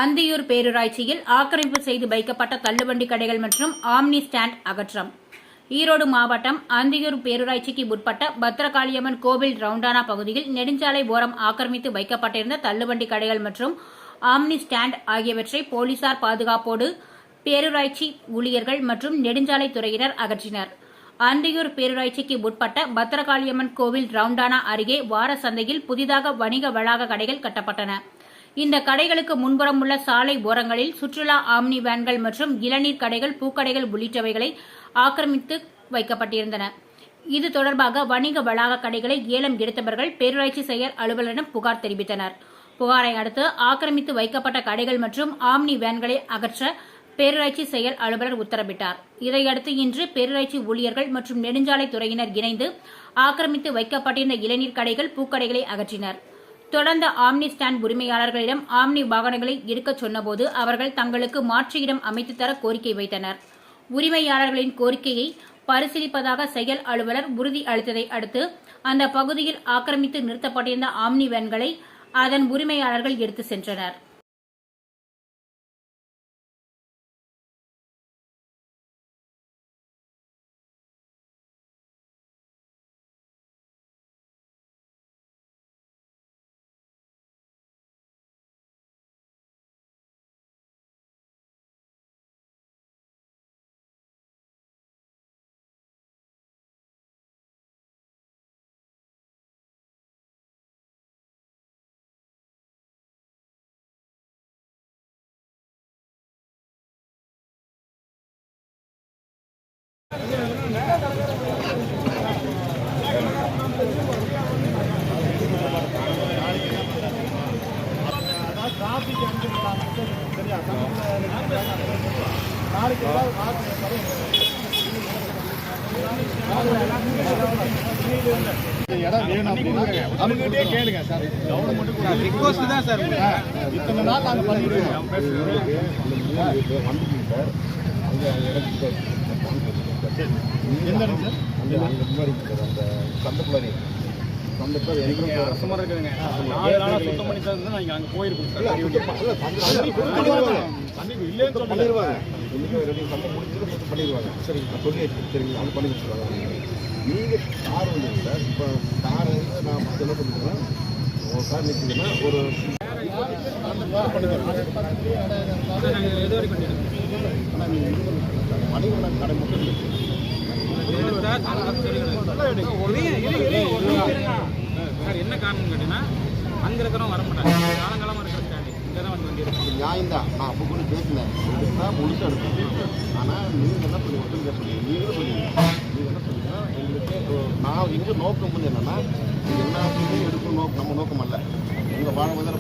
அந்தியூர் பேரூராட்சியில் ஆக்கிரமிப்பு செய்து வைக்கப்பட்ட தள்ளுவண்டி கடைகள் மற்றும் ஆம்னி ஸ்டாண்ட் அகற்றம். ஈரோடு மாவட்டம் அந்தியூர் பேரூராட்சிக்கு உட்பட்ட பத்ரகாளியம்மன் கோவில் ரவுண்டானா பகுதியில் நெடுஞ்சாலை ஓரம் ஆக்கிரமித்து வைக்கப்பட்டிருந்த தள்ளுவண்டி கடைகள் மற்றும் ஆம்னி ஸ்டாண்ட் ஆகியவற்றை போலீசார் பாதுகாப்போடு பேரூராட்சி ஊழியர்கள் மற்றும் நெடுஞ்சாலை துறையினர் அகற்றினர். அந்தியூர் பேரூராட்சிக்கு உட்பட்ட பத்ரகாளியம்மன் கோவில் ரவுண்டானா அருகே வார சந்தையில் புதிதாக வணிக வளாக கடைகள் கட்டப்பட்டன. இந்த கடைகளுக்கு முன்புறம் உள்ள சாலை ஓரங்களில் சுற்றுலா ஆம்னி வேன்கள் மற்றும் இளநீர் கடைகள், பூக்கடைகள் உள்ளிட்டவைகளை ஆக்கிரமித்து வைக்கப்பட்டிருந்தன. இது தொடர்பாக வணிக வளாக கடைகளை ஏலம் எடுத்தவர்கள் பேரூராட்சி செயல் அலுவலரிடம் புகார் தெரிவித்தனர். புகாரை அடுத்து ஆக்கிரமித்து வைக்கப்பட்ட கடைகள் மற்றும் ஆம்னி வேன்களை அகற்ற பேரூராட்சி செயல் அலுவலர் உத்தரவிட்டார். இதையடுத்து இன்று பேரூராட்சி ஊழியர்கள் மற்றும் நெடுஞ்சாலை துறையினர் இணைந்து ஆக்கிரமித்து வைக்கப்பட்டிருந்த இளநீர் கடைகள், பூக்கடைகளை அகற்றினர். தொடர்ந்து ஆம்னி ஸ்டாண்ட் உரிமையாளர்களிடம் ஆம்னி வாகனங்களை எடுக்கச் சொன்னபோது அவர்கள் தங்களுக்கு மாற்று இடம் அமைத்து தர கோரிக்கை வைத்தனர். உரிமையாளர்களின் கோரிக்கையை பரிசீலிப்பதாக செயல் அலுவலர் உறுதி அளித்ததை அடுத்து அந்த பகுதியில் ஆக்கிரமித்து நிறுத்தப்பட்டிருந்த ஆம்னி வேன்களை அதன் உரிமையாளர்கள் எடுத்து சென்றனர். இடம் வேணும் அவங்ககிட்டே கேளுங்க சார். கவர்மெண்ட் ரிக்வெஸ்ட் தான் சார். இத்தனை நாள் நாங்கள் பண்ணிடுவோம். எந்த இடம் சார்? அந்த முன்னாடி அந்த சந்தக்குள்ளாரி அரசு மரம் இருக்குதுங்க. 4 நாளாக சுத்தம் பண்ணி தான் நாங்கள் அங்கே போயிருக்கோம் சார். இல்லைன்னு சொல்லிடுவாங்க. சந்தம் முடிச்சுட்டு சுத்தம் பண்ணிடுவாங்க. சரிங்க, சொல்லியாச்சு. சரிங்க, அது பண்ணி வச்சுருவாங்க. நீங்கள் கார் வந்து சார், இப்போ கார் வந்து நான் என்ன பண்ணிக்கிறேன், ஒரு கார் நிற்குதுன்னா ஒரு மணிவண்ணன் கடை மட்டும் சார். என்ன காரணம் கேட்டீங்கன்னா அங்கே இருக்கிறவங்க வர மாட்டாங்க. காலங்காலமாக இருக்கிற ஸ்டாண்டு இங்கே தான் வந்து வண்டி இருக்கும். நியாயம் தான். நான் அப்போ கூட பேசினேன், எடுத்தால் முழுசாக எடுக்கணும். ஆனால் நீங்கள் என்ன பண்ணி ஒருத்தங்க சொல்லுங்கள், நீங்களும் சொல்லுவீங்க. நீங்கள் என்ன சொல்லுங்கன்னா, எங்களுக்கு நான் எங்கள் நோக்கம் வந்து என்னென்னா, எல்லாத்தையுமே எடுக்கணும். நம்ம நோக்கம் அல்ல. உங்கள் வாழ வந்து